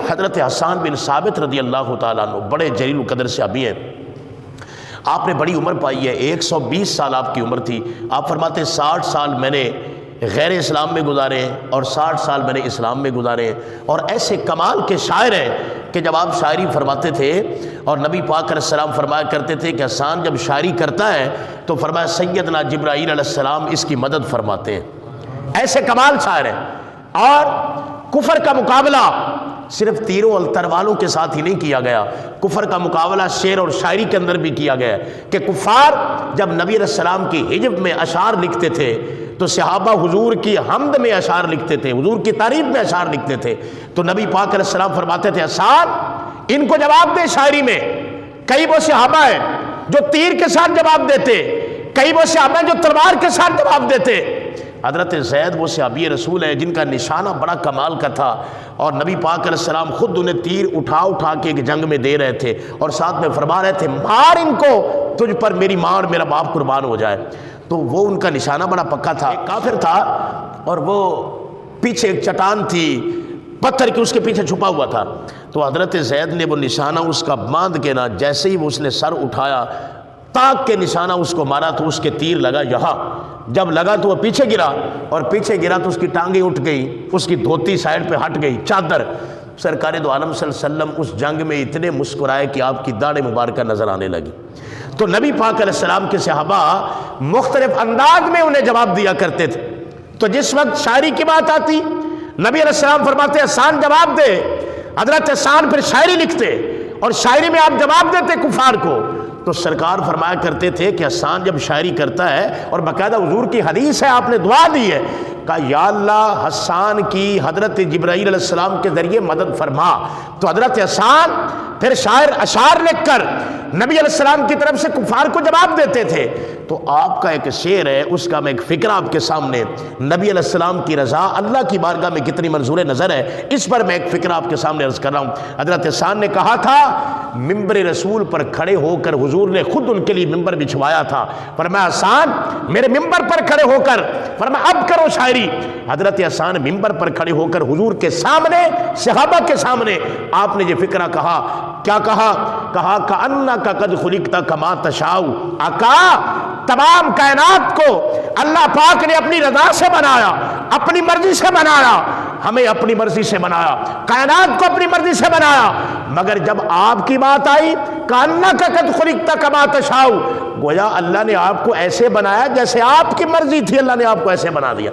حضرت حسان بن ثابت رضی اللہ تعالیٰ عنہ بڑے جلیل القدر صحابی ہیں، آپ نے بڑی عمر پائی ہے، 120 سال آپ کی عمر تھی۔ آپ فرماتے ہیں 60 سال میں نے غیر اسلام میں گزارے ہیں اور 60 سال میں نے اسلام میں گزارے ہیں، اور ایسے کمال کے شاعر ہیں کہ جب آپ شاعری فرماتے تھے اور نبی پاک علیہ السلام فرمایا کرتے تھے کہ حسان جب شاعری کرتا ہے تو فرمایا سیدنا جبرائیل علیہ السلام اس کی مدد فرماتے ہیں، ایسے کمال شاعر ہیں۔ اور کفر کا مقابلہ صرف تیروں اور تلواروں کے ساتھ ہی نہیں کیا گیا، کفر کا مقابلہ شعر اور شاعری کے اندر بھی کیا گیا کہ کفار جب نبی علیہ السلام کی حجب میں اشعار لکھتے تھے تو صحابہ حضور کی حمد میں اشعار لکھتے تھے، حضور کی تعریف میں اشعار لکھتے تھے، تو نبی پاک علیہ السلام فرماتے تھے حسان ان کو جواب دے شاعری میں۔ کئی وہ صحابہ ہیں جو تیر کے ساتھ جواب دیتے، کئی وہ صحابہ ہیں جو تلوار کے ساتھ جواب دیتے۔ حضرت زید وہ صحابی رسول ہے جن کا نشانہ بڑا کمال کا تھا، اور نبی پاک علیہ السلام خود انہیں تیر اٹھا اٹھا کے ایک جنگ میں دے رہے تھے اور ساتھ میں فرما رہے تھے مار ان کو، تجھ پر میری ماں اور میرا باپ قربان ہو جائے۔ تو وہ ان کا نشانہ بڑا پکا تھا۔ ایک کافر تھا اور وہ پیچھے ایک چٹان تھی پتھر کی، اس کے پیچھے چھپا ہوا تھا، تو حضرت زید نے وہ نشانہ اس کا باندھ کے نا جیسے ہی وہ اس نے سر اٹھایا تاک کے نشانہ اس کو مارا تو اس کے تیر لگا یہاں، جب لگا تو وہ پیچھے گرا، اور پیچھے گرا تو اس کی ٹانگیں اٹھ گئی، اس کی دھوتی سائڈ پہ ہٹ گئی، چادر۔ سرکار دو عالم صلی اللہ علیہ وسلم اس جنگ میں اتنے مسکرائے کہ آپ کی داڑھ مبارکہ نظر آنے لگی۔ تو نبی پاک علیہ السلام کے صحابہ مختلف انداز میں انہیں جواب دیا کرتے تھے۔ تو جس وقت شاعری کی بات آتی نبی علیہ السلام فرماتے حسان جواب دے، حضرت حسان پھر شاعری لکھتے اور شاعری میں آپ جواب دیتے کفار کو۔ تو سرکار فرمایا کرتے تھے کہ حسان جب شاعری کرتا ہے، اور باقاعدہ حضور کی حدیث ہے، آپ نے دعا دی ہے کہ یا اللہ حسان کی حضرت جبرائیل علیہ السلام کے ذریعے مدد فرما۔ تو حضرت حسان پھر شاعر اشعار لکھ کر نبی علیہ السلام کی طرف سے کفار کو جواب دیتے تھے۔ تو آپ کا ایک شعر ہے، اس کا میں ایک فکرہ آپ کے سامنے، نبی علیہ السلام کی رضا اللہ کی بارگاہ میں کتنی منظور نظر ہے، اس پر میں ایک فکرہ آپ کے سامنے عرض کر رہا ہوں۔ حضرت حسان نے کہا تھا ممبر رسول پر کھڑے ہو کر حضور نے خود ان کے لیے ممبر بچھوایا تھا، فرمایا حسان میرے ممبر پر کھڑے ہو کر، فرمایا اب کرو شاعری۔ حضرت حسان ممبر پر کھڑے ہو کر حضور کے سامنے، صحابہ کے سامنے آپ نے یہ فکرہ کہا۔ کیا کہا؟ کہا کأنک قد خلقت کما تشاء۔ آقا تمام کائنات کو اللہ پاک نے اپنی رضا سے بنایا، اپنی مرضی سے بنایا، ہمیں اپنی مرضی سے بنایا، کائنات کو اپنی مرضی سے بنایا، مگر جب آپ کی بات آئی کأنک قد خلقت کما تشاء، گویا اللہ نے آپ کو ایسے بنایا جیسے آپ کی مرضی تھی، اللہ نے آپ کو ایسے بنا دیا۔